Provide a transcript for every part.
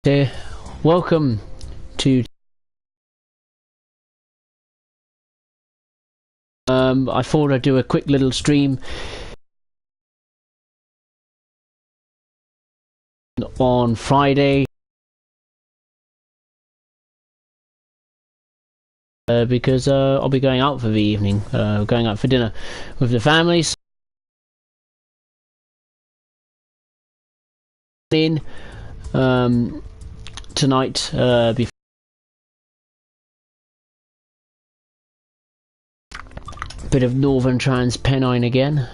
Here, welcome to I thought I'd do a quick little stream on Friday because I'll be going out for the evening, going out for dinner with the families. In tonight before bit of northern Trans Pennine again,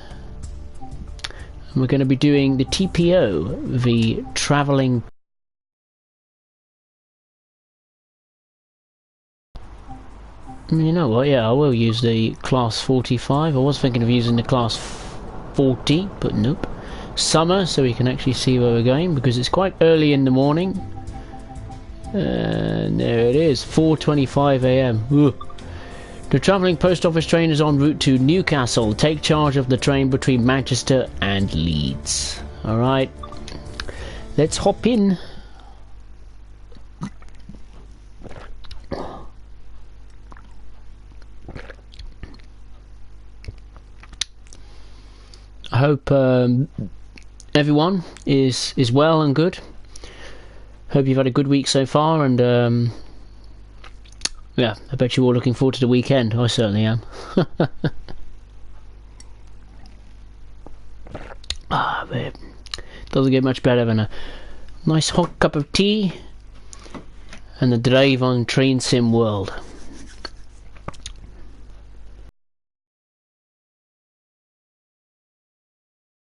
and we're going to be doing the TPO, the travelling. You know what, yeah, I will use the class 45. I was thinking of using the class 40, but nope. Summer, so we can actually see where we're going, because it's quite early in the morning. And there it is, 4:25 AM. The travelling post office train is en route to Newcastle. Take charge of the train between Manchester and Leeds. Alright, let's hop in. I hope everyone is well and good. Hope you've had a good week so far, and yeah, I bet you're all looking forward to the weekend. I certainly am. Babe. Doesn't get much better than a nice hot cup of tea and the drive on Train Sim World.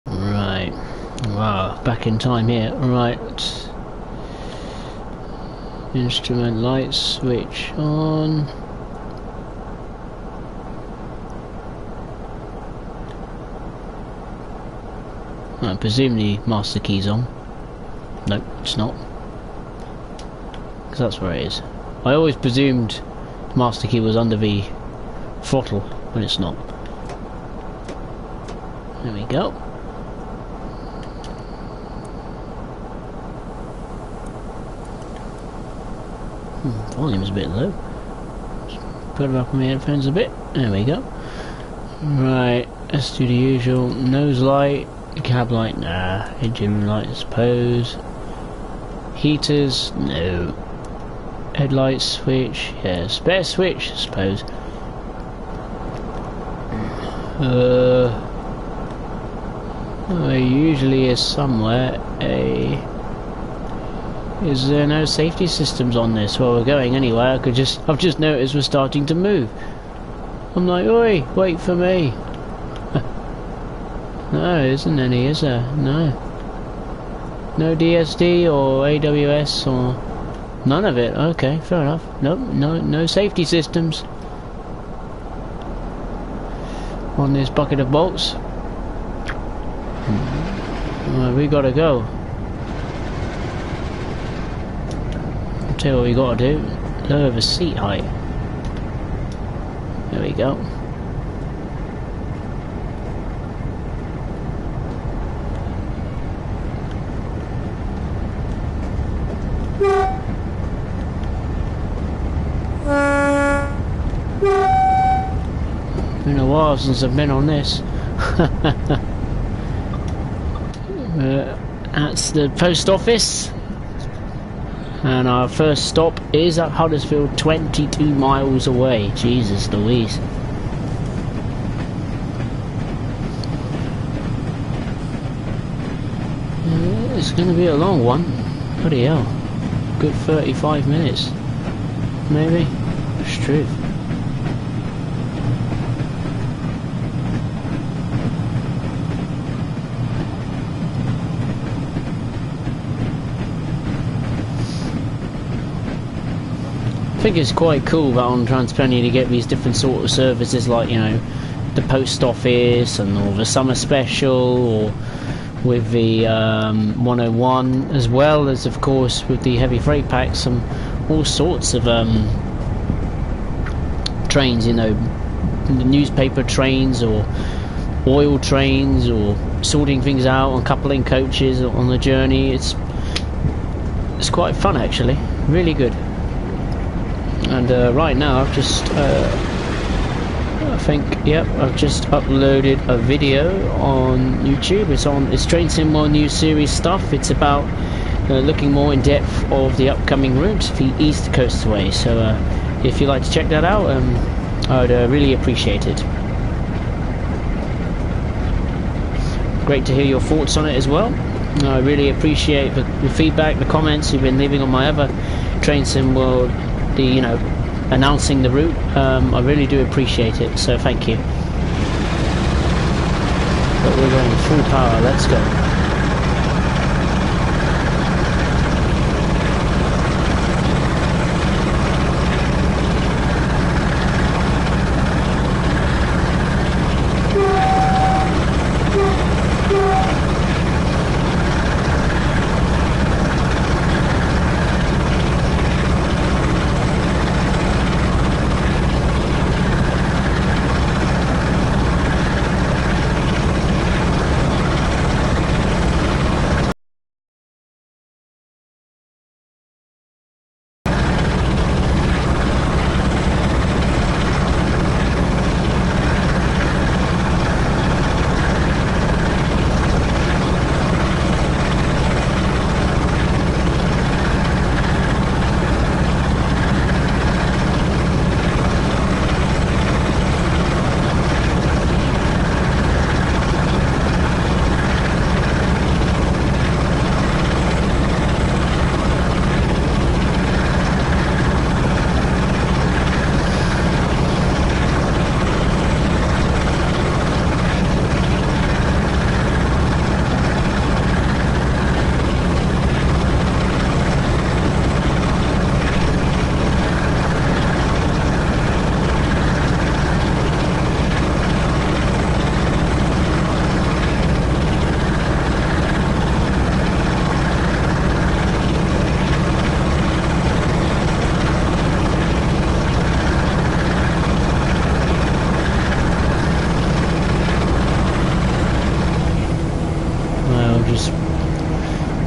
Right. Wow, back in time here. Right. Instrument light switch on. I presume the master key's on. Nope, it's not. Because that's where it is. I always presumed the master key was under the throttle when it's not. There we go. Volume's a bit low. Just put it up on my headphones a bit. There we go. Right, let's do the usual nose light, cab light, nah. Engine light, I suppose. Heaters, no. Headlight switch, yeah. Spare switch, I suppose. There usually is somewhere a. Is there no safety systems on this? Well, we're going anyway. I've just noticed we're starting to move. I'm like, oi, wait for me. No, there isn't any, is there? No. No DSD or AWS or none of it. Okay, fair enough. Nope, no safety systems on this bucket of bolts. Well, we gotta go. Tell you what we gotta do, lower the seat height. There we go. Been a while since I've been on this. That's the post office. And our first stop is at Huddersfield, 22 miles away. Jesus Louise. It's going to be a long one. Bloody hell. Good 35 minutes. Maybe. That's true. I think it's quite cool that on Trans Pennine you get these different sort of services, like, you know, the post office and or the summer special, or with the 101, as well as of course with the heavy freight packs and all sorts of trains, you know, the newspaper trains or oil trains, or sorting things out on coupling coaches on the journey. It's quite fun actually, really good. And right now I've just I've just uploaded a video on YouTube. It's Train Sim World News Series stuff. It's about looking more in depth of the upcoming routes, the East Coastway. So if you'd like to check that out, I would really appreciate it. Great to hear your thoughts on it as well. I really appreciate the feedback, the comments you've been leaving on my other Train Sim World, announcing the route. I really do appreciate it, so thank you. But we're going full power, let's go.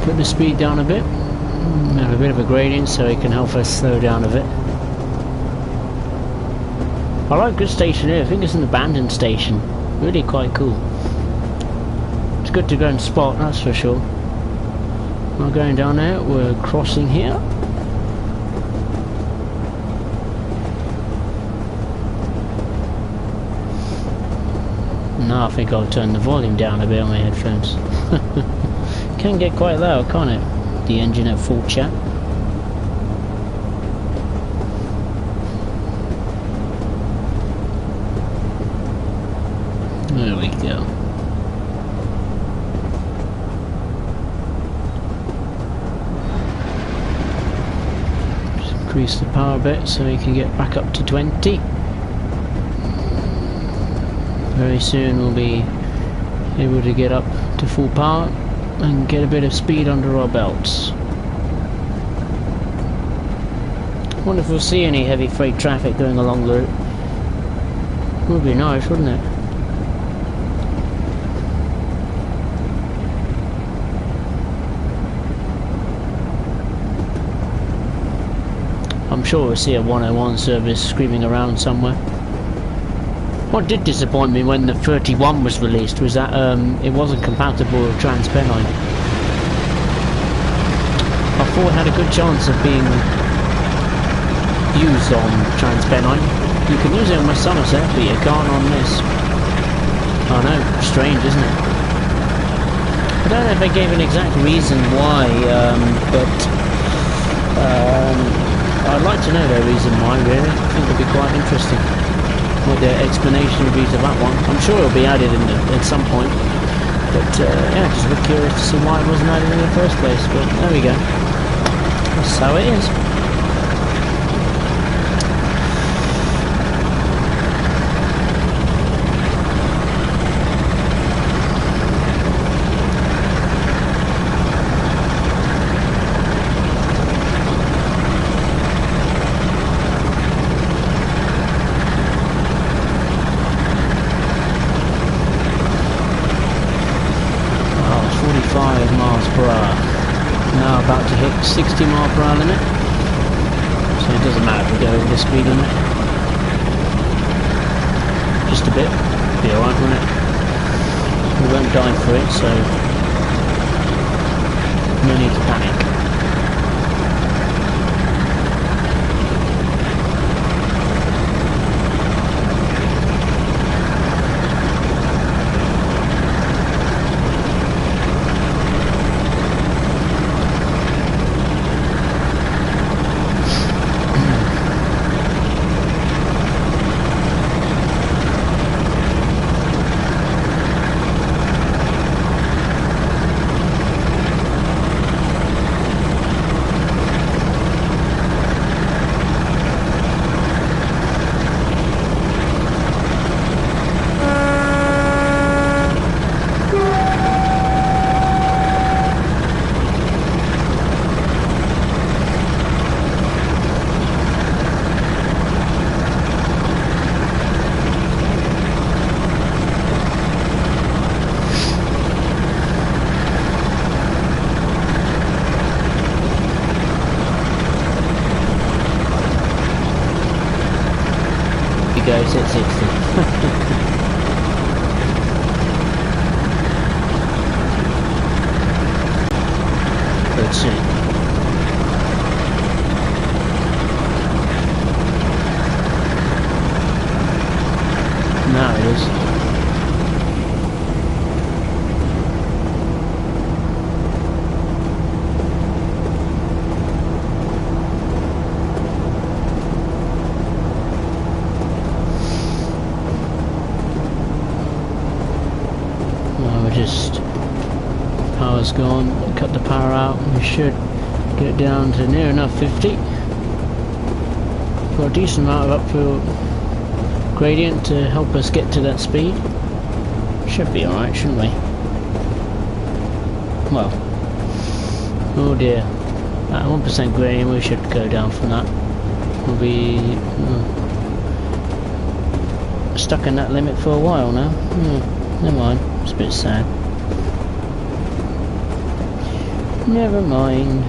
Put the speed down a bit, have a bit of a gradient so it can help us slow down a bit. I like this station here. I think it's an abandoned station, really quite cool. It's good to go and spot, that's for sure. We're going down there, we're crossing here. Now I think I'll turn the volume down a bit on my headphones. Can get quite loud, can't it? The engine at full chat. There we go. Just increase the power a bit so we can get back up to 20. Very soon we'll be able to get up to full power and get a bit of speed under our belts. I wonder if we'll see any heavy freight traffic going along the route. Would be nice, wouldn't it? I'm sure we'll see a 101 service screaming around somewhere. What did disappoint me when the 31 was released was that it wasn't compatible with Trans Pennine. I thought it had a good chance of being used on Trans Pennine. You can use it on my Somerset, but you can't on this. I know, strange, isn't it? I don't know if they gave an exact reason why, but I'd like to know their reason why, really. I think it'd be quite interesting what their explanation would be to that one. I'm sure it'll be added in at some point, but yeah, just a bit curious to see why it wasn't added in the first place. But there we go, that's how it is. Now about to hit 60 mph limit. So it doesn't matter if we go over the speed limit. Just a bit. Be alright, won't it? We won't die for it, so no need to panic. Goes at 60. Let's see. Now it is. Just power's gone, cut the power out, we should get down to near enough 50. Got a decent amount of uphill gradient to help us get to that speed. Should be alright, shouldn't we? Well, oh dear, at 1% gradient we should go down from that. We'll be stuck in that limit for a while now. Never mind. It's a bit sad. Never mind.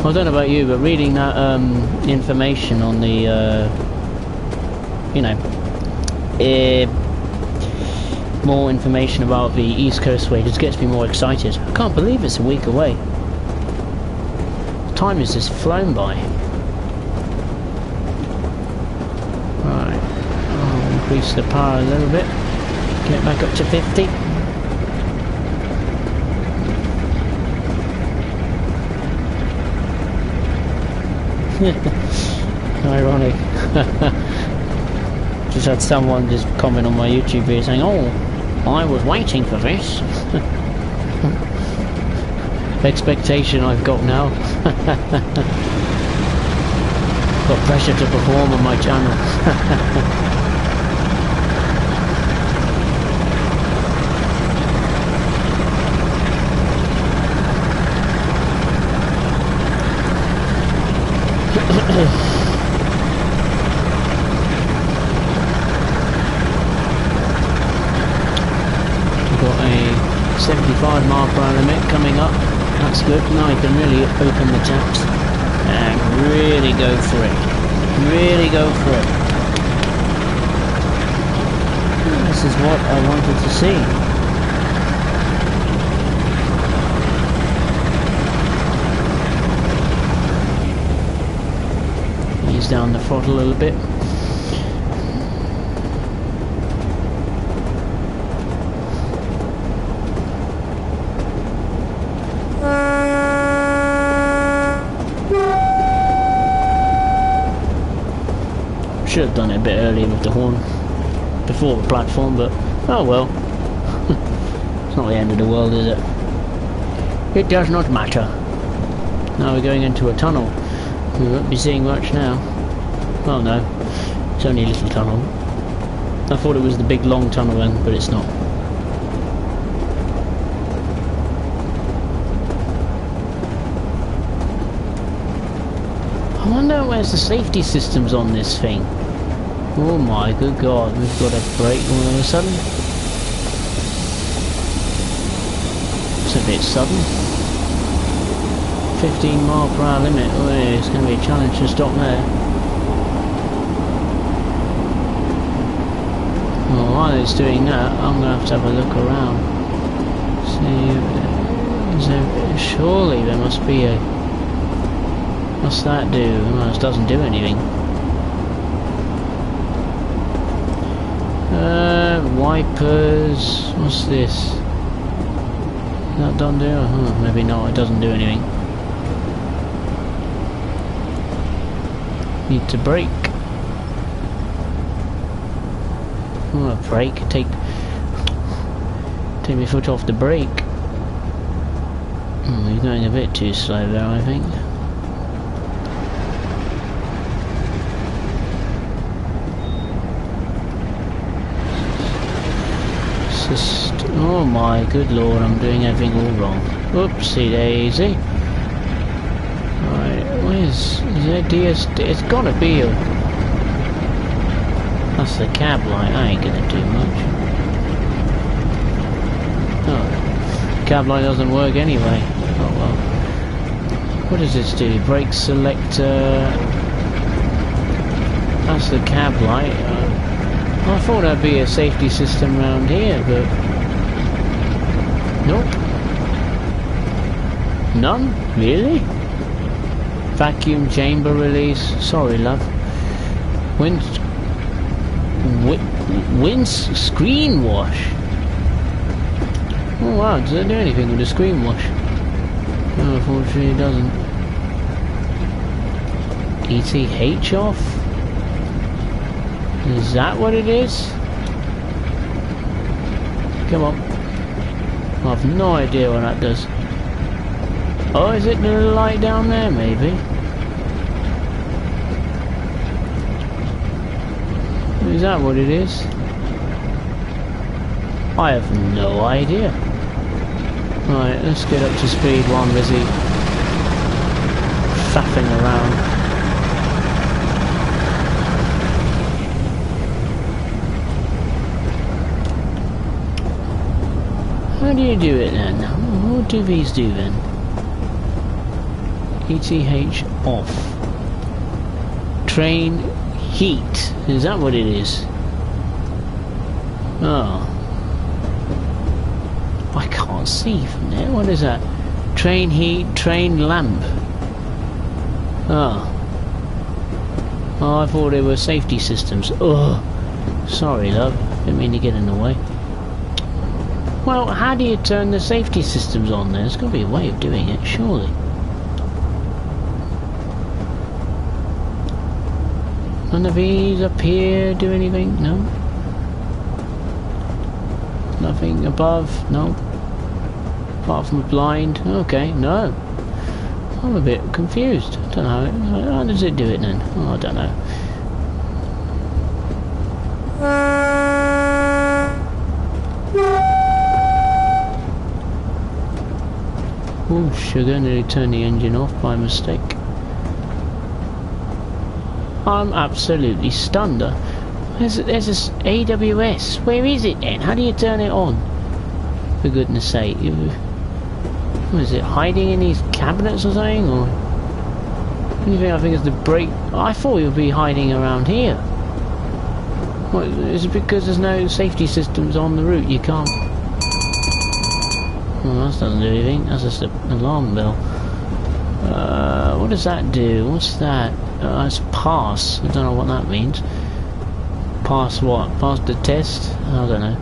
I don't know about you, but reading that information on the, more information about the East Coast Way just gets me more excited. I can't believe it's a week away. Time has just flown by. Increase the power a little bit, get back up to 50. Ironic. Just had someone just comment on my YouTube video saying, "Oh, I was waiting for this." Expectation I've got now. Got pressure to perform on my channel. Got a 75 mph limit coming up. That's good. Now you can really open the taps and really go for it. Really go for it. This is what I wanted to see. Down the throttle a little bit. Should have done it a bit earlier with the horn before the platform, but oh well. It's not the end of the world, is it? It does not matter. Now we're going into a tunnel. We won't be seeing much now. Oh no, it's only a little tunnel. I thought it was the big long tunnel then, but it's not. I wonder where's the safety systems on this thing. Oh my good god, we've got a brake all of a sudden. That's a bit sudden. 15 mph limit. Oh, yeah, it's going to be a challenge to stop there. Well, while it's doing that, I'm going to have a look around. See, surely there must be a... What's that do? Well, it doesn't do anything. Wipers. What's this? That don't do? Maybe not. It doesn't do anything. Need to brake. Oh, brake. Take my foot off the brake. We're going a bit too slow there, I think. Oh my good lord, I'm doing everything all wrong. Oopsie daisy. Right, where's there DS? It's gotta be a... That's the cab light, I ain't gonna do much. Oh, cab light doesn't work anyway. Oh well. What does this do? Brake selector... That's the cab light. I thought there'd be a safety system around here, but... Nope. None? Really? Vacuum chamber release. Sorry, love. Screen wash. Oh wow, does it do anything with the screen wash? No, unfortunately it doesn't. ETH off? Is that what it is? Come on. I have no idea what that does. Oh, is it the light down there, maybe? Is that what it is? I have no idea. Right, let's get up to speed while I'm busy faffing around. How do you do it then? What do these do then? ETH off. Train heat. Is that what it is? Oh. I can't see from there. What is that? Train heat, train lamp. Oh. Oh, I thought they were safety systems. Oh. Sorry, love. Didn't mean to get in the way. Well, how do you turn the safety systems on there? There's got to be a way of doing it, surely. None of these up here do anything? No? Nothing above? No? Apart from a blind? Okay, no. I'm a bit confused. I don't know. How does it do it then? Oh, I don't know. Oh sugar, nearly turned the engine off by mistake. I'm absolutely stunned. There's this AWS. Where is it then? How do you turn it on? For goodness sake. What is it, hiding in these cabinets or something? Or anything? I think it's the brake. I thought it would be hiding around here. What, is it because there's no safety systems on the route? You can't... Well, that doesn't do anything. That's just an alarm bell. What does that do? What's that? It's pass. I don't know what that means. Pass what? Pass the test? I don't know.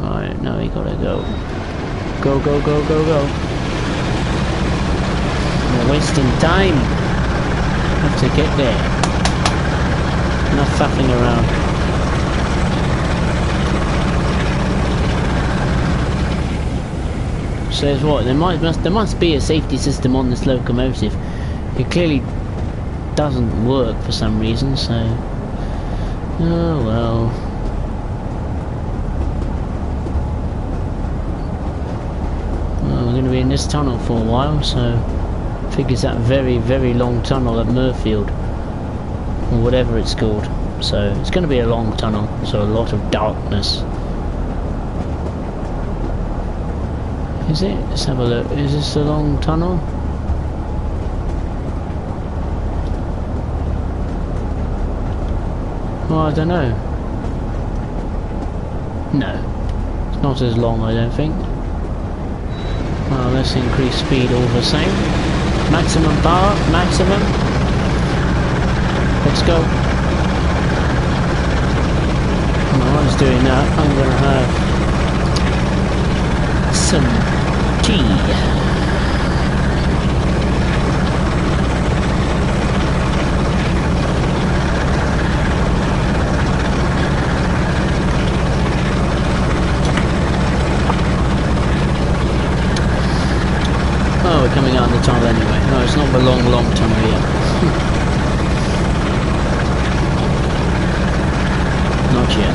Right, now we gotta go. Go, go, go, go, go. We're wasting time. Have to get there. Enough faffing around. Says what? There must be a safety system on this locomotive. It clearly doesn't work for some reason, so... Oh well. Well, we're going to be in this tunnel for a while, so... I think it's that very, very long tunnel at Murfield. Or whatever it's called. So, it's going to be a long tunnel, so a lot of darkness. Is it? Let's have a look. Is this a long tunnel? Well, I don't know. No. It's not as long, I don't think. Well, let's increase speed all the same. Maximum power, maximum. Let's go. While I was doing that, I'm going to have some tea. Oh, we're coming out of the tunnel anyway. No, it's not the long tunnel yet. Not yet.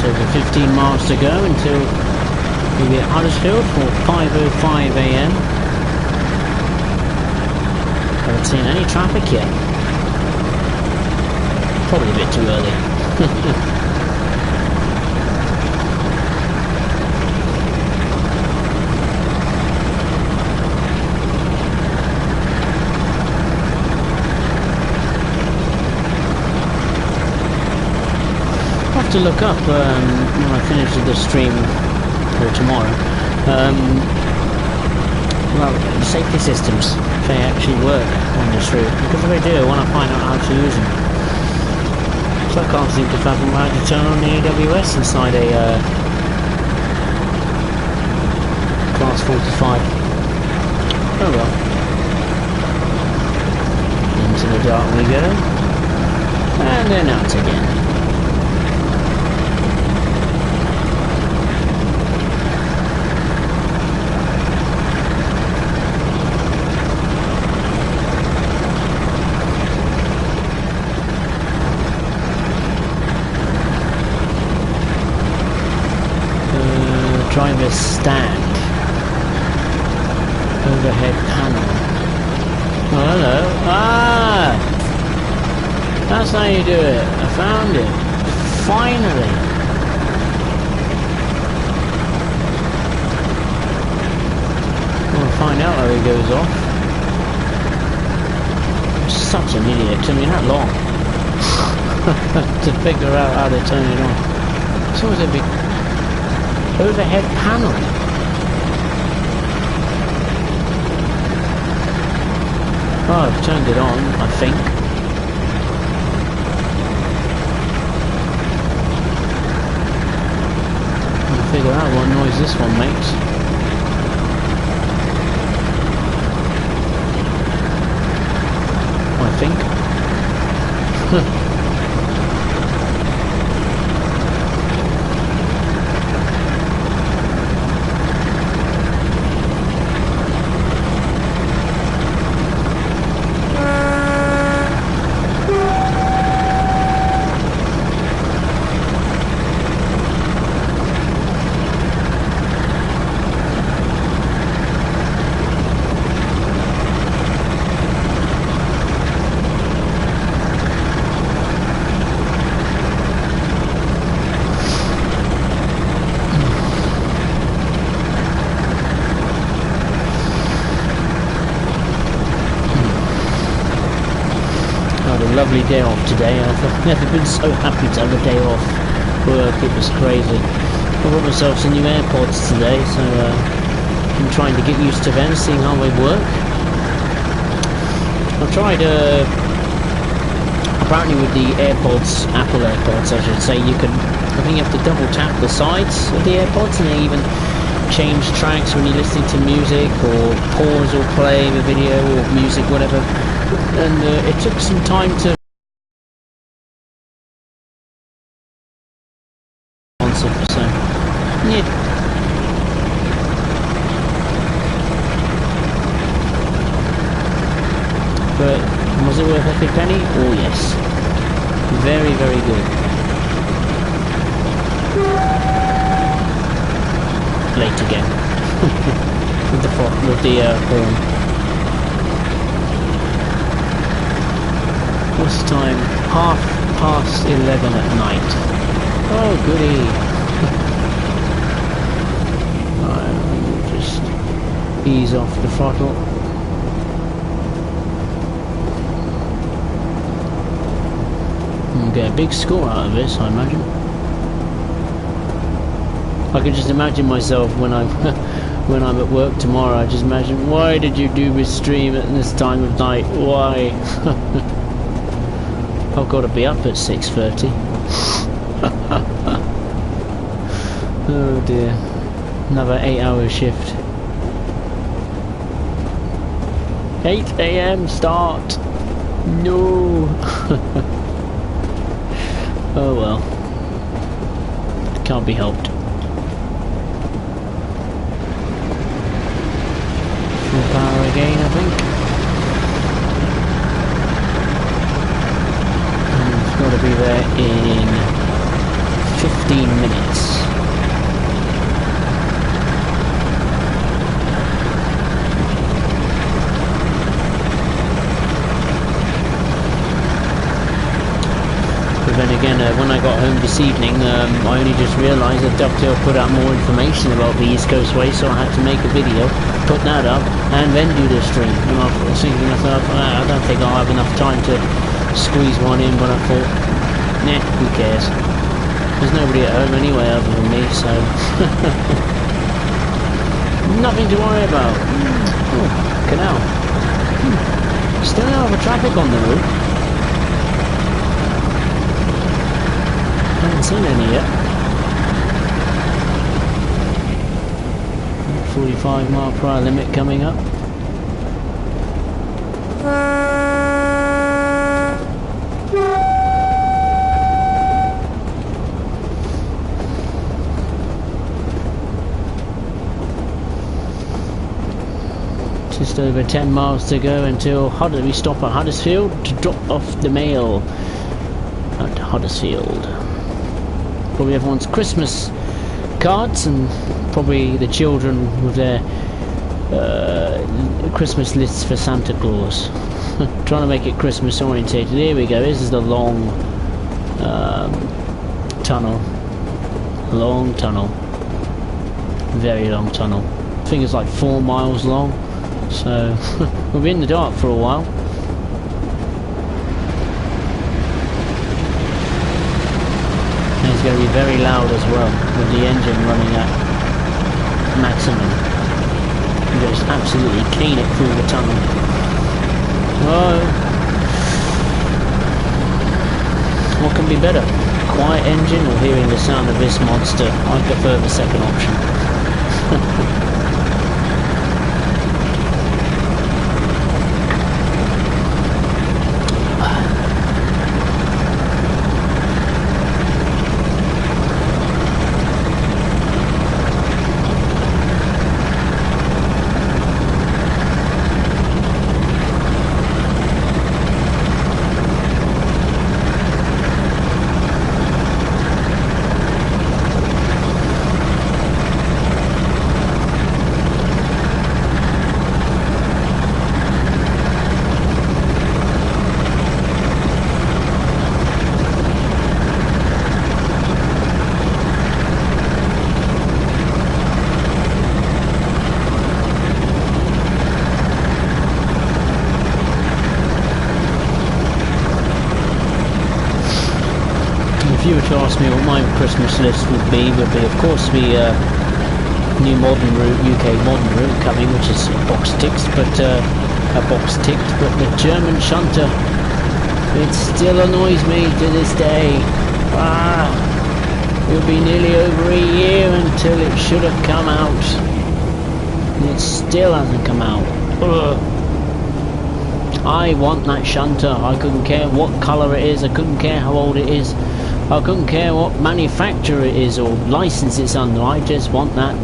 Over 15 miles to go until we'll be at Huddersfield for 5:05 AM. Haven't seen any traffic yet. Probably a bit too early. To look up when I finish the stream or tomorrow. Well, the safety systems, if they actually work on this route, because if they do, I want to find out how to use them. So I can't seem to fathom how to turn on the AWS inside a Class 45. Oh well. Into the dark we go, and then out again. Driver's stand. Overhead panel. Oh, hello. Ah! That's how you do it. I found it. Finally. I'll find out how he goes off. I'm such an idiot. It took me that long to figure out how to turn it on. It's always a big overhead panel. Oh, I've turned it on, I think. I'll figure out what noise this one makes. I think. lovely day off today. I've never been so happy to have a day off work. It was crazy. I bought myself some new AirPods today, so I'm trying to get used to them, seeing how they work. I've tried, apparently with the AirPods, Apple AirPods I should say, you can, I think you have to double tap the sides of the AirPods and they even change tracks when you're listening to music, or pause or play the video or music, whatever. And it took some time to answer, so yeah. But was it worth every penny? Oh yes. Very, very good. Late again. with the horn. What's the time? 11:30 at night. Oh goody. Alright, we'll just ease off the throttle. We'll get a big score out of this, I imagine. I can just imagine myself when I'm when I'm at work tomorrow. I just imagine, why did you do this stream at this time of night? Why? I've got to be up at 6:30. Oh dear, another 8-hour shift. 8 AM start. No. Oh well, can't be helped. Full power again, I think. And it's got to be there in 15 minutes. But then again, when I got home this evening, I only just realised that Dovetail put out more information about the East Coast Way, so I had to make a video, put that up, and then do the stream. And I was thinking to myself, I don't think I'll have enough time to squeeze one in, but I thought, nah, who cares? There's nobody at home anyway other than me, so nothing to worry about. Oh, canal. Still a lot of traffic on the route. Haven't seen any yet. 45-mile-per-hour limit coming up. Just over 10 miles to go until we stop at Huddersfield to drop off the mail at Huddersfield. Probably everyone's Christmas cards and probably the children with their Christmas lists for Santa Claus. Trying to make it Christmas orientated. Here we go. This is the long tunnel. Long tunnel. Very long tunnel. I think it's like 4 miles long. So we'll be in the dark for a while. It's going to be very loud as well, with the engine running at maximum. You just absolutely cane it through the tunnel. Oh, what can be better? Quiet engine or hearing the sound of this monster? I prefer the second option. asked me what my Christmas list would be of course the new modern route, UK modern route coming, which is a box ticked, but the German shunter, it still annoys me to this day. It'll be nearly over a year until it should have come out, and it still hasn't come out. I want that shunter. I couldn't care what colour it is, I couldn't care how old it is, I couldn't care what manufacturer it is or license it's under. I just want that.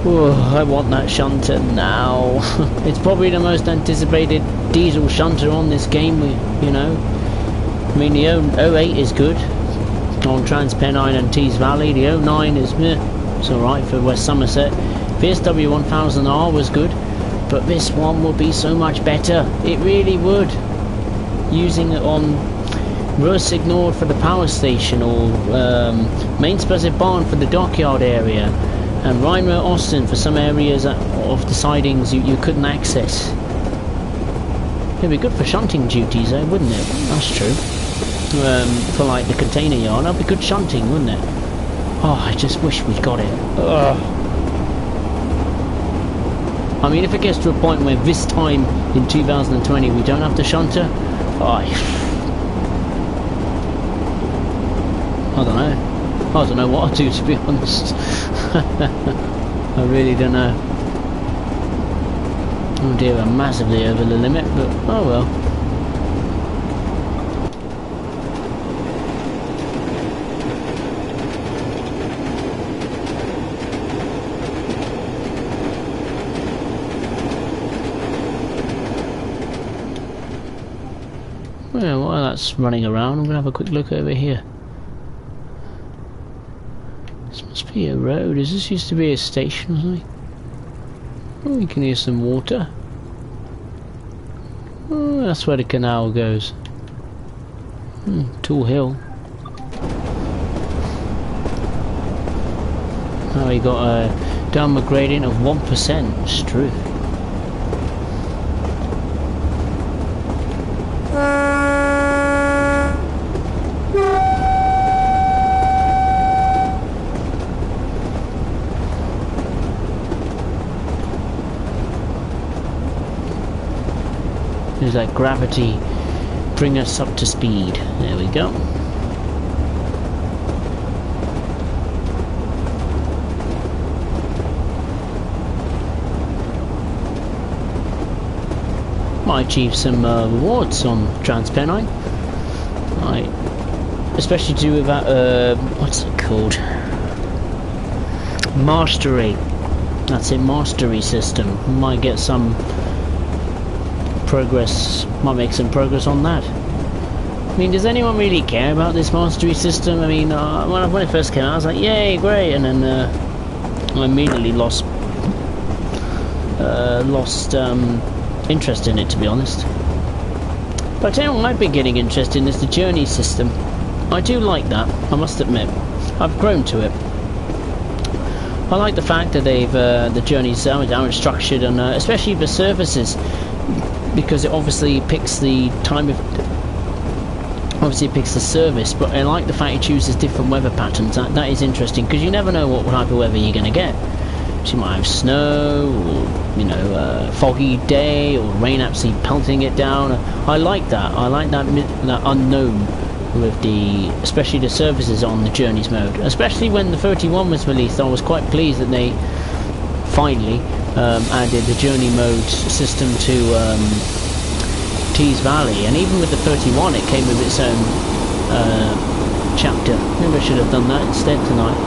I want that shunter now. It's probably the most anticipated diesel shunter on this game, you know. I mean, the 08 is good on Trans Pennine and Tees Valley. The 09 is it's alright for West Somerset. VSW 1000R was good, but this one would be so much better. It really would. Using it on reverse ignored for the power station, or main specific barn for the dockyard area, and Rheinroad Austin for some areas of the sidings you couldn't access. It'd be good for shunting duties though, wouldn't it? That's true. For like the container yard, that'd be good shunting, wouldn't it? Oh, I just wish we'd got it. I mean, if it gets to a point where this time in 2020 we don't have the shunter, I don't know what I'll do, to be honest. I really don't know. Oh dear, I'm massively over the limit, but oh well. Well, while that's running around, I'm going to have a quick look over here. This must be a road. Is this used to be a station or something? Oh, we can hear some water. Oh, that's where the canal goes. Tool Hill. Now we got a downward gradient of 1%. It's true. There's that gravity, bring us up to speed. There we go. Might achieve some rewards on Trans Pennine. Right, especially to do with that. What's it called? Mastery. That's it, mastery system. Might get some progress, might make some progress on that. I mean, does anyone really care about this mastery system? I mean, when it first came out, I was like, yay, great, and then I immediately lost interest in it, to be honest. But I tell you what might be getting interested in is the journey system. I do like that, I must admit. I've grown to it. I like the fact that they've the journeys are structured, and especially the services, because it obviously picks the time of, obviously it picks the service, but I like the fact it chooses different weather patterns. That is interesting, because you never know what type of weather you're going to get. So you might have snow, or, you know, foggy day, or rain absolutely pelting it down. I like that. I like that unknown with the, especially the services on the journeys mode. Especially when the 31 was released, I was quite pleased that they finally added the journey mode system to Tees Valley, and even with the 31 it came with its own chapter. Maybe I should have done that instead tonight.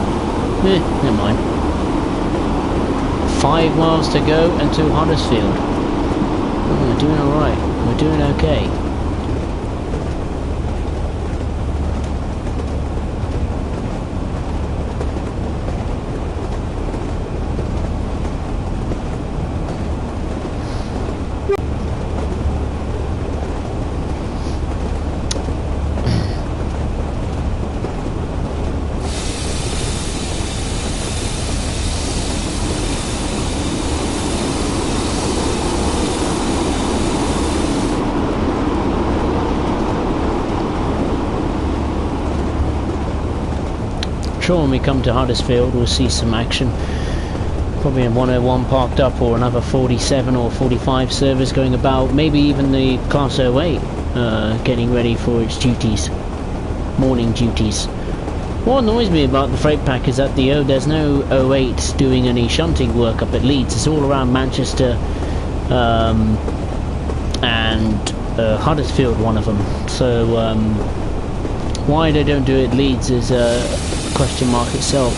Never mind. 5 miles to go until Huddersfield. Oh, we're doing alright. We're doing okay. sure when we come to Huddersfield we'll see some action. Probably a 101 parked up, or another 47 or 45 servers going about. Maybe even the Class 08 getting ready for its duties, morning duties. What annoys me about the freight pack is that there's no 08 doing any shunting work up at Leeds. It's all around Manchester and Huddersfield, one of them. So why they don't do it at Leeds is a question mark itself.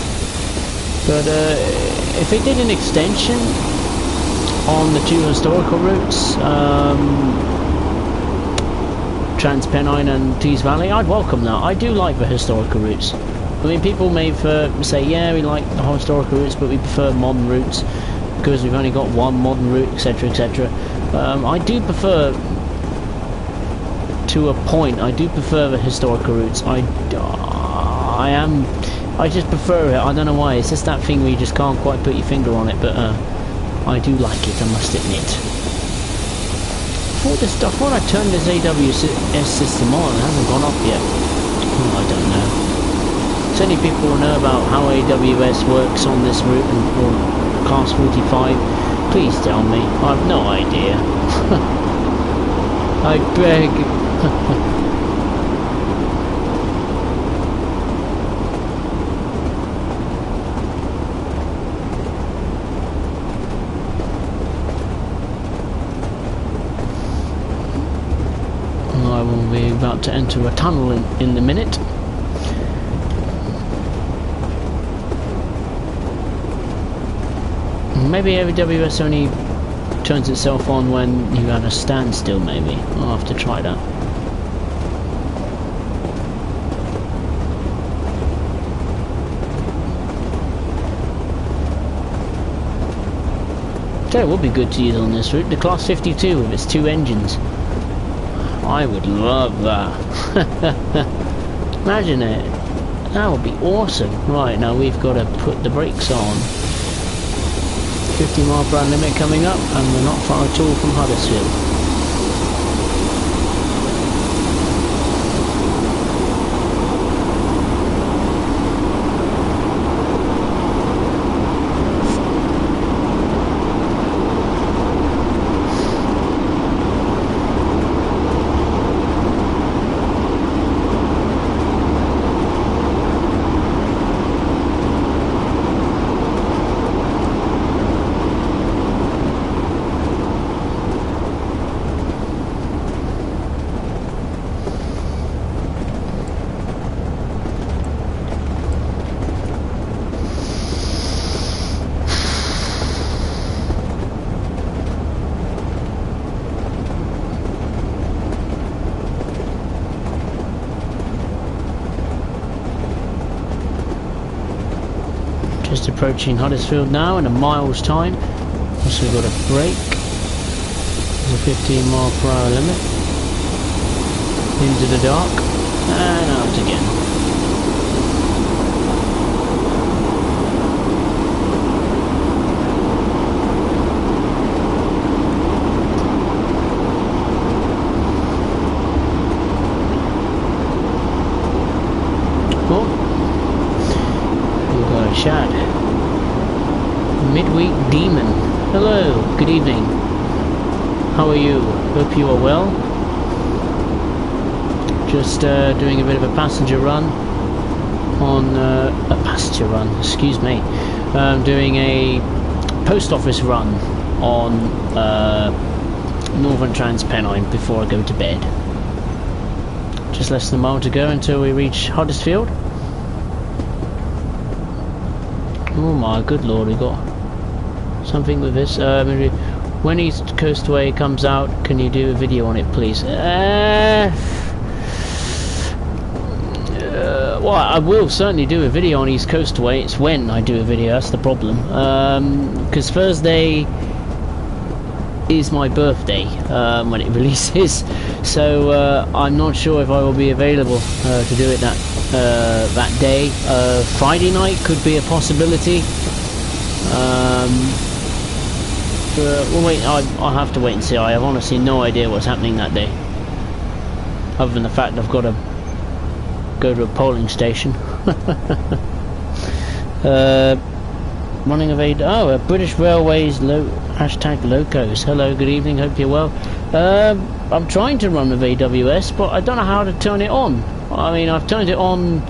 But if they did an extension on the two historical routes, Trans Pennine and Tees Valley, I'd welcome that. I do like the historical routes. I mean, people may say, yeah, we like the historical routes, but we prefer modern routes because we've only got one modern route, etc., etc. I do prefer, to a point, I do prefer the historical routes. I just prefer it. I don't know why. It's just that thing where you just can't quite put your finger on it, but I do like it, I must admit. I thought I turned this AWS system on. It hasn't gone off yet. Oh, I don't know. So many people will know about how AWS works on this route or Class 45. Please tell me. I have no idea. I beg. I will be about to enter a tunnel in a minute. Maybe AWS only turns itself on when you're at a standstill, maybe. I'll have to try that. That would be good to use on this route, the Class 52 with its two engines. I would love that. Imagine it. That would be awesome. Right, now we've got to put the brakes on. 50 mile per hour limit coming up, and we're not far at all from Huddersfield. Just approaching Huddersfield now in a mile's time. Also got a brake. There's a 15 mile per hour limit. Into the dark. And out again. Shad. Midweek Demon. Hello, good evening. How are you? Hope you are well. Just doing a bit of a passenger run on excuse me. Doing a post office run on Northern Trans Pennine before I go to bed. Just less than a mile to go until we reach Huddersfield. Oh my good lord, we got something with this. When East Coastway comes out, can you do a video on it, please? Well, I will certainly do a video on East Coastway. It's when I do a video, that's the problem. Because Thursday is my birthday when it releases, so I'm not sure if I will be available to do it that day. Friday night could be a possibility. Well, wait, I'll have to wait and see. I have honestly no idea what's happening that day, other than the fact I've got to go to a polling station. Running of British Railways hashtag locos. Hello, good evening, hope you're well. I'm trying to run with AWS, but I don't know how to turn it on. I mean, I've turned it on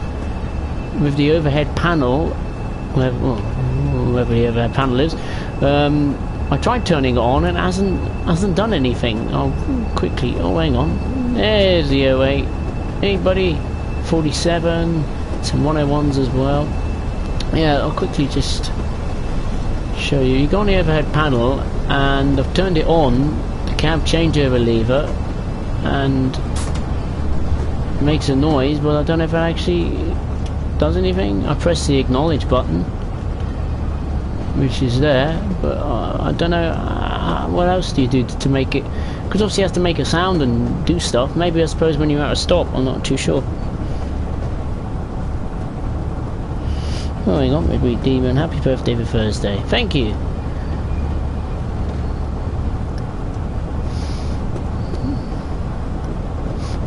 with the overhead panel, wherever the overhead panel is. I tried turning it on and it hasn't done anything. I'll quickly, hang on. There's the 08. Hey buddy, 47, some 101s as well. Yeah, I'll quickly just show you. You go on the overhead panel and I've turned it on, the cab changeover lever, and it makes a noise, but I don't know if it actually does anything. I press the acknowledge button, which is there, but I don't know what else do you do to make it, because obviously you have to make a sound and do stuff. Maybe I suppose when you're at a stop, I'm not too sure. Oh, hang on, Midweek Demon, happy birthday for Thursday. Thank you.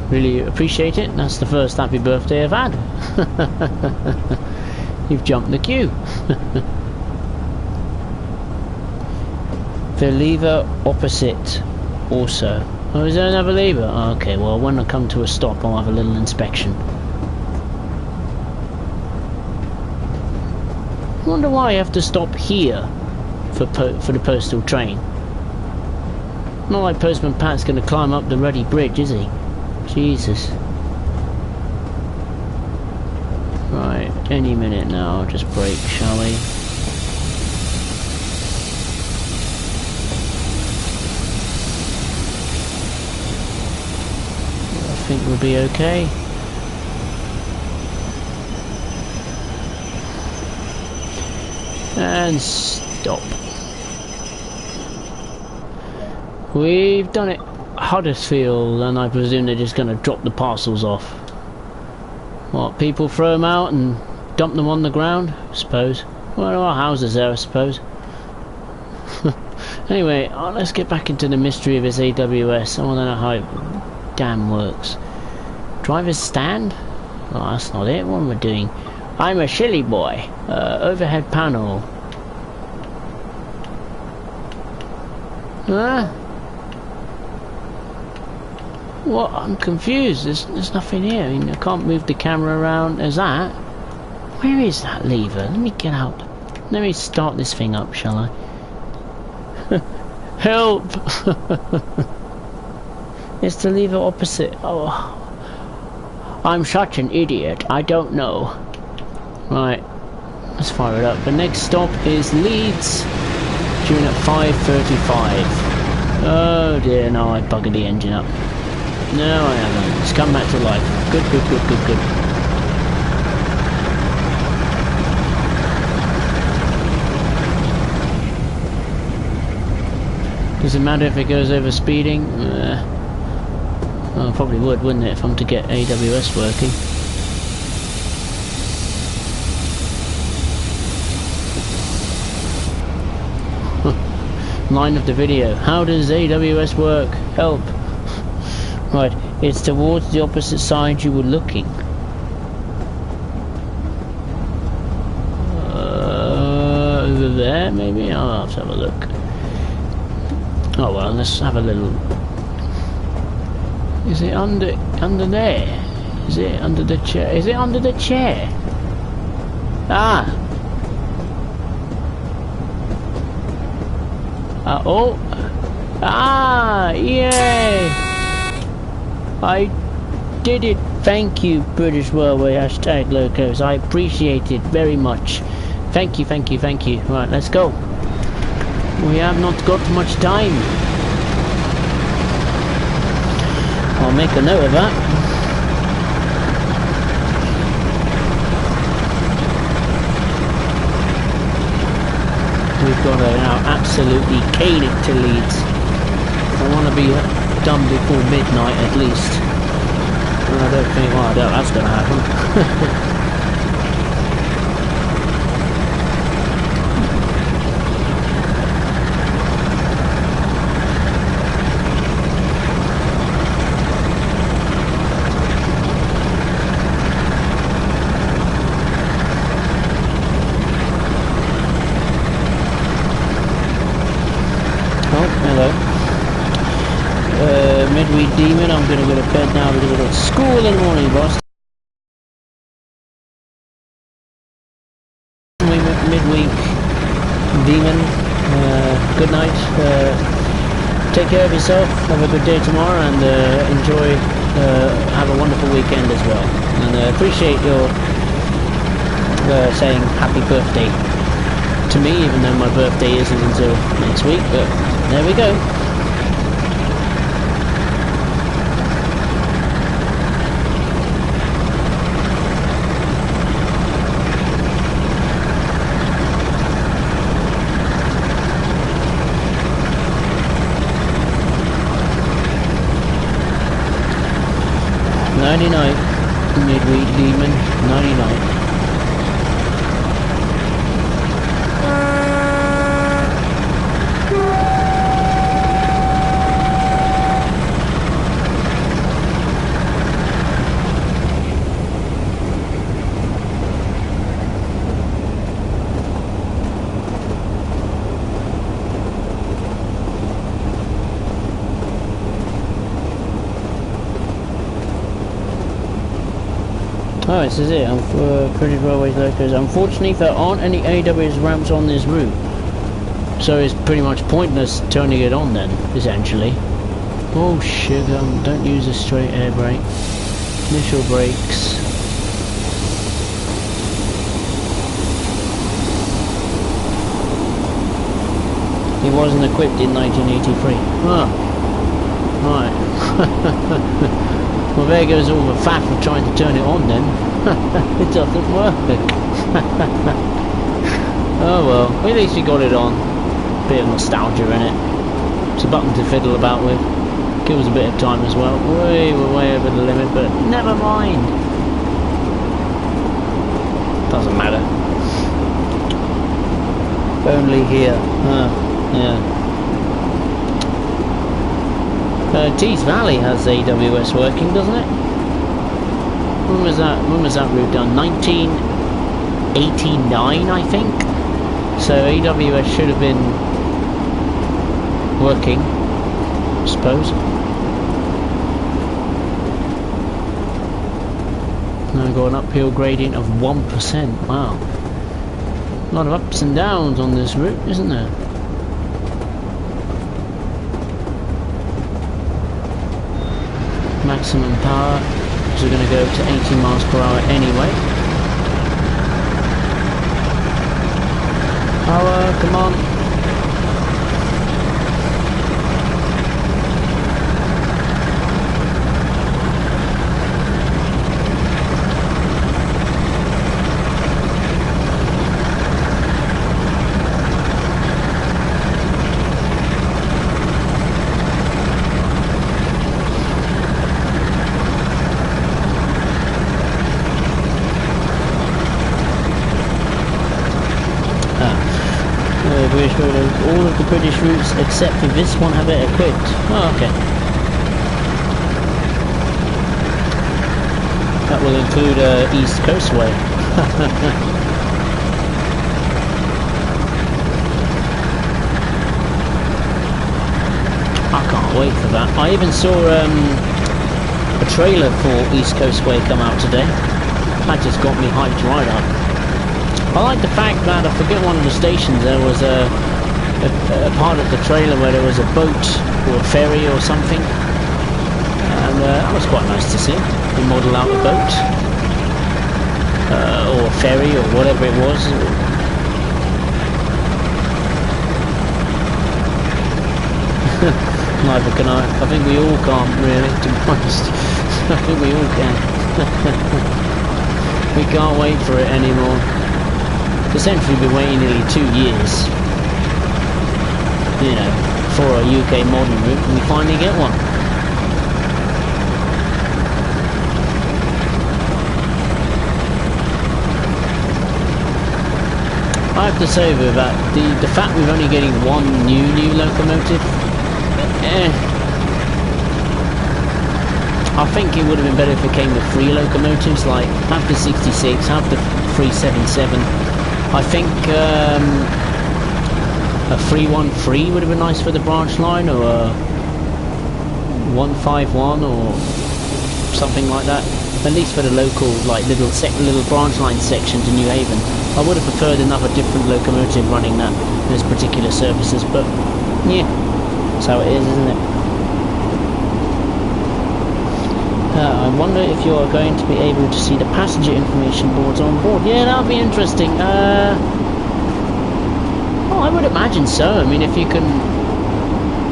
Really appreciate it. That's the first happy birthday I've had. You've jumped the queue. The lever opposite also. Oh, is there another lever? Oh, okay, well when I come to a stop I'll have a little inspection. I wonder why I have to stop here for the postal train. Not like Postman Pat's going to climb up the Ruddy Bridge, is he? Jesus. Right, any minute now, I'll just brake, shall we? I think we'll be okay. And stop. We've done it. Huddersfield, and I presume they're just going to drop the parcels off. What, people throw them out and dump them on the ground? I suppose. Well, there are houses there, I suppose. Anyway, let's get back into the mystery of this AWS. I want to know how it damn works. Driver's stand? Oh, that's not it. What am I doing? I'm a silly boy. Overhead panel. What? I'm confused. There's nothing here. I mean, I can't move the camera around. There's that. Where is that lever? Let me get out. Let me start this thing up, shall I? Help! It's the lever opposite. Oh, I'm such an idiot. I don't know. Right, let's fire it up. The next stop is Leeds, due at 5:35. Oh dear, no, I buggered the engine up. No, I haven't. It's come back to life. Good, good, good, good, good. Does it matter if it goes over speeding? Well, it probably would, wouldn't it, if I'm to get AWS working. Line of the video. How does AWS work? Help. Right, it's towards the opposite side you were looking. Over there, maybe? I'll have to have a look. Oh well, let's have a little... Is it under there? Is it under the chair? Is it under the chair? Ah! Oh! Ah! Yay! I did it! Thank you, British Railway hashtag locos. I appreciate it very much. Thank you, thank you, thank you. Right, let's go. We have not got much time. I'll make a note of that. We've got to now absolutely cane it to Leeds. I want to be done before midnight at least. And I don't think, well, I doubt that's going to happen. school in the morning, boss. Midweek demon. Good night. Take care of yourself. Have a good day tomorrow, and enjoy. Have a wonderful weekend as well. And appreciate your saying happy birthday to me, even though my birthday isn't until next week. But there we go. Nighty night, midweek demon. Nighty night. Oh, this is it. British Railways locos. Unfortunately, there aren't any AWS ramps on this route, so it's pretty much pointless turning it on then, essentially. Oh sugar! Don't use a straight air brake. Initial brakes. He wasn't equipped in 1983. Oh, right. Well, there goes all the faff of trying to turn it on then. It doesn't work. Oh well, at least we got it on. Bit of nostalgia in it. It's a button to fiddle about with. Kills a bit of time as well. We're way over the limit, but never mind. Doesn't matter. Only here. Yeah. Tees Valley has AWS working, doesn't it? When was that route done? 1989, I think. So AWS should have been working, I suppose. Now got an uphill gradient of 1%. Wow. A lot of ups and downs on this route, isn't there? Maximum power, so we're going to go to 80 miles per hour anyway. Power, come on. All of the British routes except for this one have it equipped. Oh, okay. That will include East Coastway. I can't wait for that. I even saw a trailer for East Coastway come out today. That just got me hyped right up. I like the fact that, I forget one of the stations, there was a part of the trailer where there was a boat or a ferry or something, and that was quite nice to see. They model out a boat or a ferry or whatever it was. Neither can I. I think we all can't really, to be honest. I think we all can. We can't wait for it anymore. Essentially been waiting nearly 2 years, you know, for a UK modern route, and we finally get one. I have to say though that the fact we're only getting one new locomotive, I think it would have been better if it came with 3 locomotives, like have the 66, have the 377. I think a 313 would have been nice for the branch line, or a 151 or something like that. At least for the local, like little branch line section to New Haven. I would have preferred another different locomotive running those particular services, but yeah, that's how it is, isn't it? I wonder if you are going to be able to see the passenger information boards on board. Yeah, that would be interesting. Oh, I would imagine so. I mean, if you can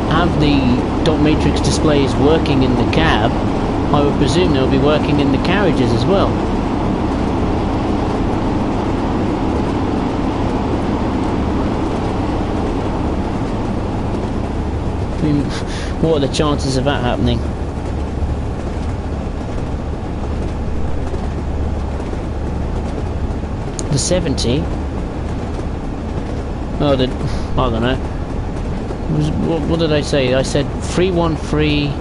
have the dot matrix displays working in the cab, I would presume they'll be working in the carriages as well. I mean, what are the chances of that happening? The 70? Oh, I don't know. What did I say? I said 313.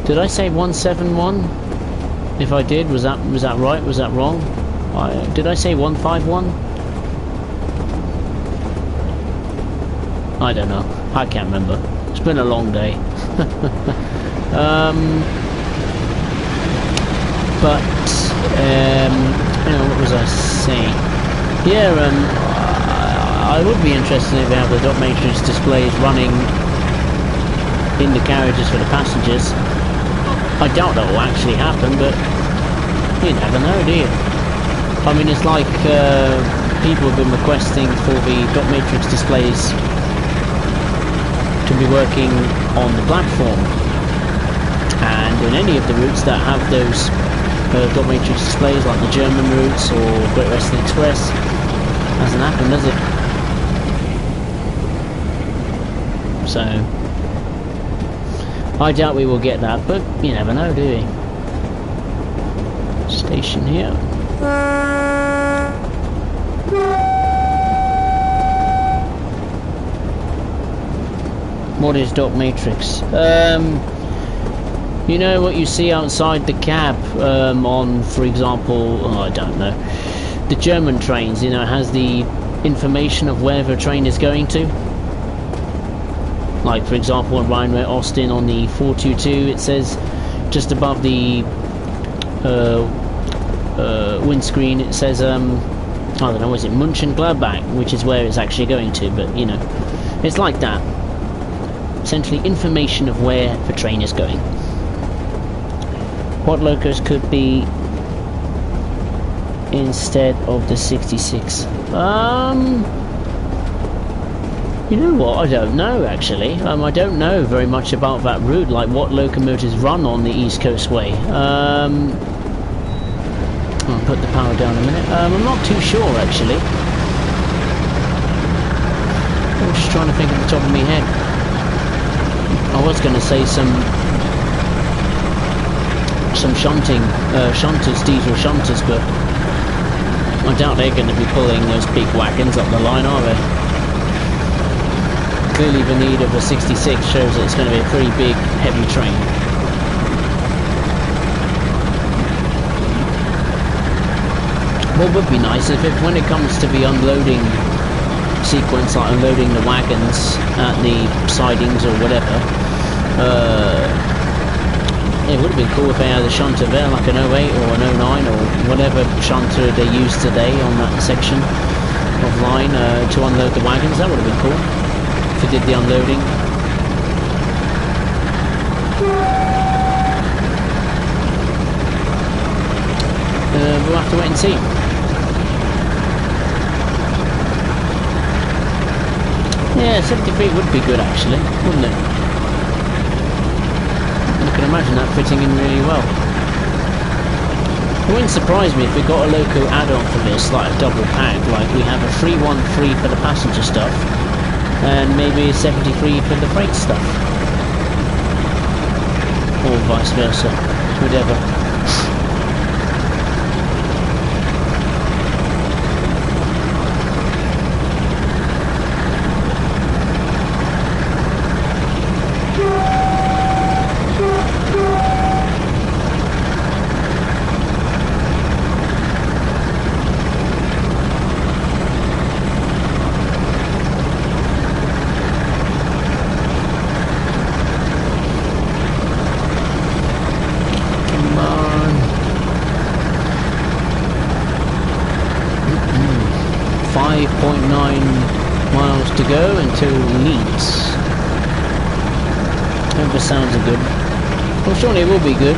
Did I say 171? If I did, was that right? Was that wrong? Did I say 151? I don't know. I can't remember. It's been a long day. But you know, what was I saying? Yeah, I would be interested if they have the dot matrix displays running in the carriages for the passengers. I doubt that will actually happen, but you never know, do you? I mean, it's like people have been requesting for the dot matrix displays to be working on the platform, and in any of the routes that have those dot matrix displays, like the German routes or Great Western Express, hasn't happened, does it? So I doubt we will get that, but you never know, do you? Station here. What is dot matrix? You know what you see outside the cab on, for example, I don't know, the German trains, you know, it has the information of where the train is going to. Like, for example, in Rhine Austin on the 422, it says just above the windscreen, it says, I don't know, is it Mönchengladbach, which is where it's actually going to, but, you know, it's like that. Essentially, information of where the train is going. What locos could be instead of the 66? You know what, I don't know actually. I don't know very much about that route, like what locomotives run on the East Coast Way. I'll put the power down a minute. I'm not too sure actually. I'm just trying to think at the top of my head. I was going to say some shunting, shunters, diesel shunters, but I doubt they're going to be pulling those big wagons up the line, are they? Clearly the need of a 66 shows that it's going to be a pretty big, heavy train. What would be nice if when it comes to the unloading sequence, like unloading the wagons at the sidings or whatever, it would have been cool if they had a shunter there, like an 08 or an 09 or whatever shunter they use today on that section of line to unload the wagons. That would have been cool if they did the unloading. We'll have to wait and see. Yeah, 73 would be good actually, wouldn't it? I can imagine that fitting in really well. It wouldn't surprise me if we got a loco add-on for this, like a double pack, like we have a 313 for the passenger stuff, and maybe a 73 for the freight stuff. Or vice versa, whatever. miles to go until Leeds. Hope the sounds are good. Well, surely it will be good.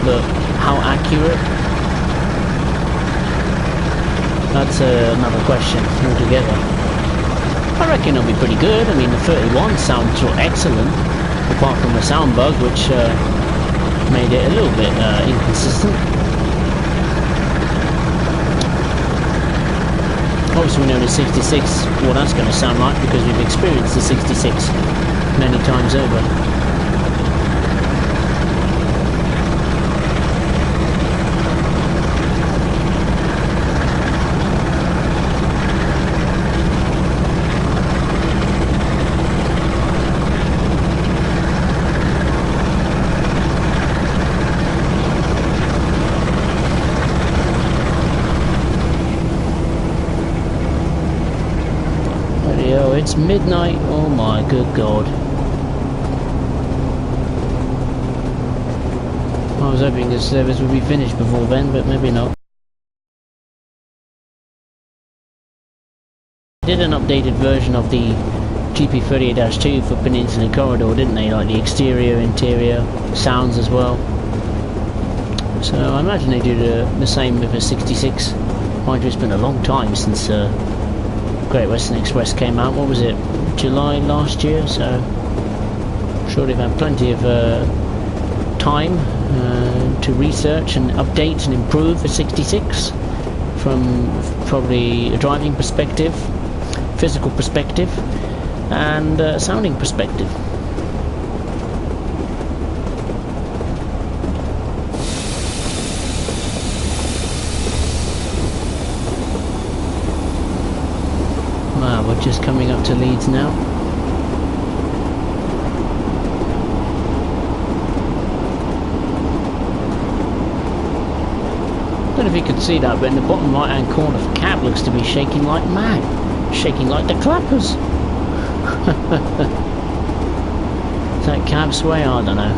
But how accurate? That's another question altogether. I reckon it'll be pretty good. I mean, the 31 sounds excellent, apart from the sound bug, which made it a little bit inconsistent. Obviously, we know the 66, what that's going to sound like, because we've experienced the 66 many times over. It's midnight, oh my good god. I was hoping this service would be finished before then, but maybe not. They did an updated version of the GP38-2 for Peninsula Corridor, didn't they? Like the exterior, interior, sounds as well. So I imagine they do the same with a 66. Mind you, it's been a long time since Great Western Express came out. What was it? July last year, so I'm sure they've had plenty of time to research and update and improve the 66 from probably a driving perspective, physical perspective, and sounding perspective. We're just coming up to Leeds now. I don't know if you could see that, but in the bottom right hand corner of the cab looks to be shaking like mad. Shaking like the clappers. Is that cab sway? I don't know.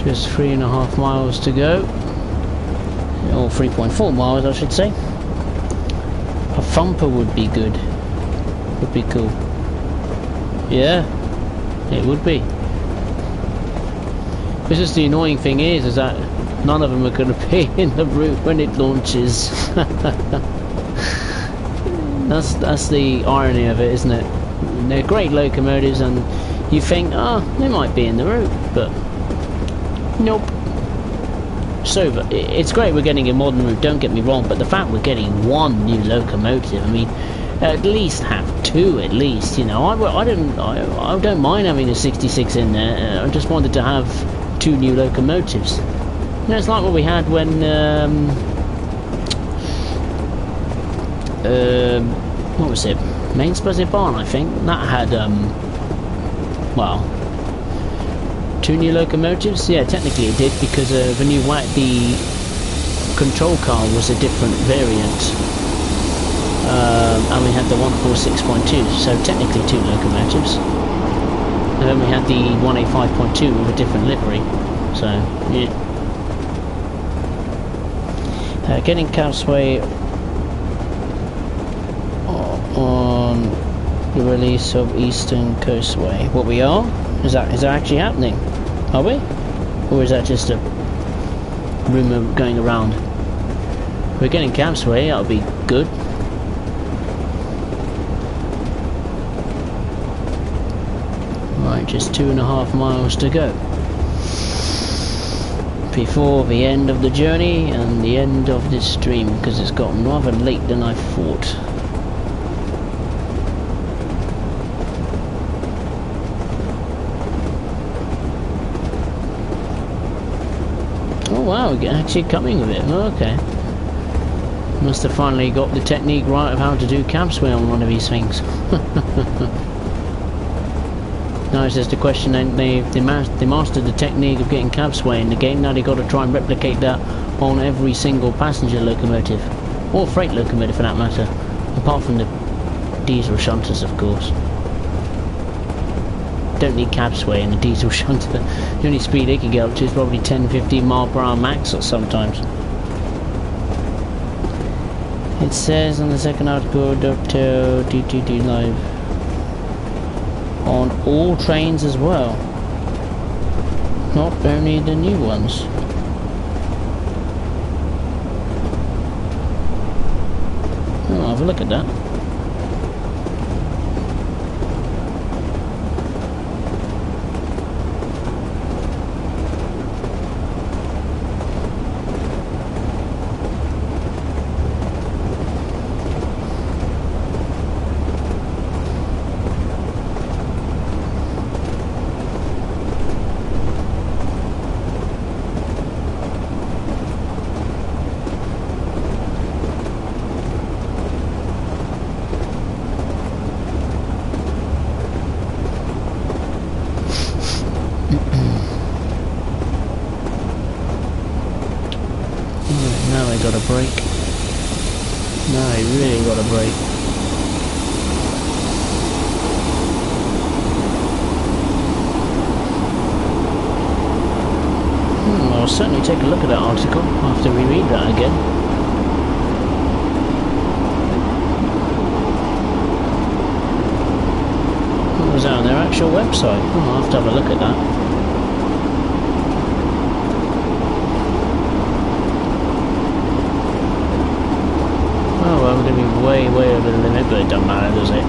Just 3.5 miles to go, or 3.4 miles I should say. A thumper would be good, would be cool. Yeah, it would be. This is the annoying thing is that none of them are going to be in the route when it launches. That's the irony of it, isn't it? They're great locomotives and you think, oh, they might be in the route, but nope. So it's great we're getting a modern route, don't get me wrong, but the fact we're getting one new locomotive, I mean, at least have two at least, you know. I don't mind having a 66 in there. I just wanted to have two new locomotives. You know, it's like what we had when what was it? Main Spuzzy Barn, I think. That had well, two new locomotives? Yeah, technically it did, because the new the control car was a different variant, and we had the 146.2, so technically two locomotives. And then we had the 185.2 with a different livery, so yeah. Getting Cabsway on the release of Eastern Coastway. What we are? Is that actually happening? Are we? Or is that just a rumour going around? We're getting Cabsway, that'll be good. Right, just 2.5 miles to go before the end of the journey and the end of this stream, because it's gotten rather late than I thought. Oh wow, we're actually coming with it. Oh, okay. Must have finally got the technique right of how to do Cabsway on one of these things. Now it's just a question, they mastered the technique of getting Cabsway in the game. Now they've got to try and replicate that on every single passenger locomotive, or freight locomotive for that matter, apart from the diesel shunters, of course. don't need cab sway in a diesel shunter. The only speed it can get up to is probably 10-15 mile per hour max or sometimes. It says on the second article, Dovetail DTD Live on all trains as well, not only the new ones. Oh, have a look at that. Now I got a break. Now I really got a break. I'll certainly take a look at that article after we read that again. What was that on their actual website? Oh, I'll have to have a look at that. Oh well, we're going to be way over the limit, but it doesn't matter, does it?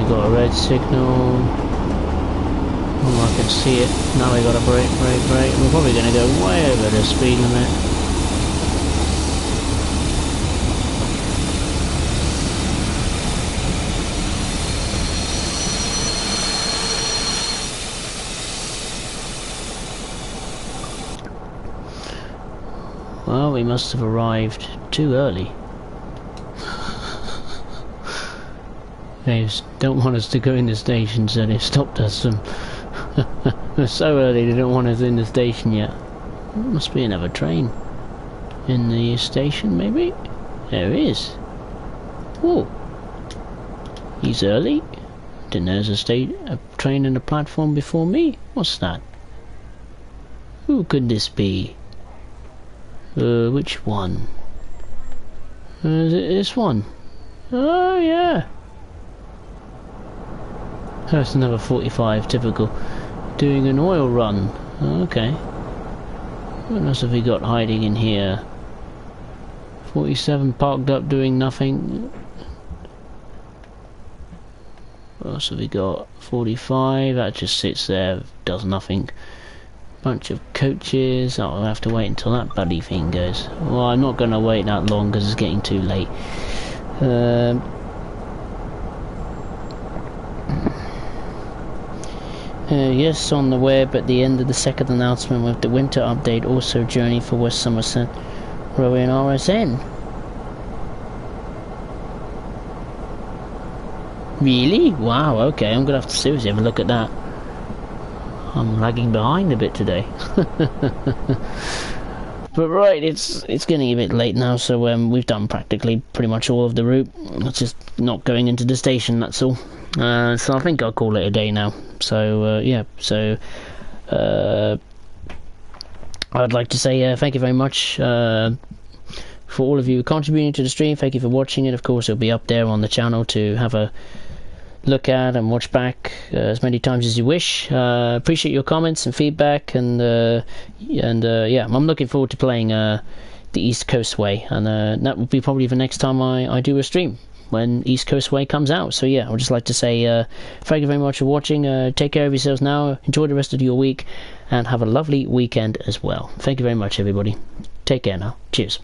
Got a red signal. Oh, I can see it. Now we got a brake. We're probably going to go way over the speed limit. Well, we must have arrived too early. They don't want us to go in the station, so they've stopped us. We're so early, they don't want us in the station yet. There must be another train in the station, maybe? There is. Oh, he's early. Didn't know there's a train in the platform before me. What's that? Who could this be? Which one? Is it this one? Oh, yeah. That's another 45, typical. Doing an oil run. Okay. What else have we got hiding in here? 47 parked up doing nothing. What else have we got? 45, that just sits there, does nothing. Bunch of coaches. Oh, I'll have to wait until that bloody thing goes. Well, I'm not going to wait that long because it's getting too late. Yes, on the web at the end of the second announcement with the winter update, also journey for West Somerset Railway and RSN. Really? Wow, okay, I'm gonna have to seriously have a look at that. I'm lagging behind a bit today. But right, it's getting a bit late now, so we've done practically pretty much all of the route. It's just not going into the station, that's all. So I think I'll call it a day now. So yeah, so I'd like to say thank you very much for all of you contributing to the stream. Thank you for watching it. Of course, it'll be up there on the channel to have a look at and watch back as many times as you wish. Appreciate your comments and feedback, and yeah, I'm looking forward to playing the East Coast Way, and that will be probably the next time I do a stream, when East Coast Way comes out. So yeah, I would just like to say thank you very much for watching. Take care of yourselves now, enjoy the rest of your week, and have a lovely weekend as well. Thank you very much, everybody. Take care now. Cheers.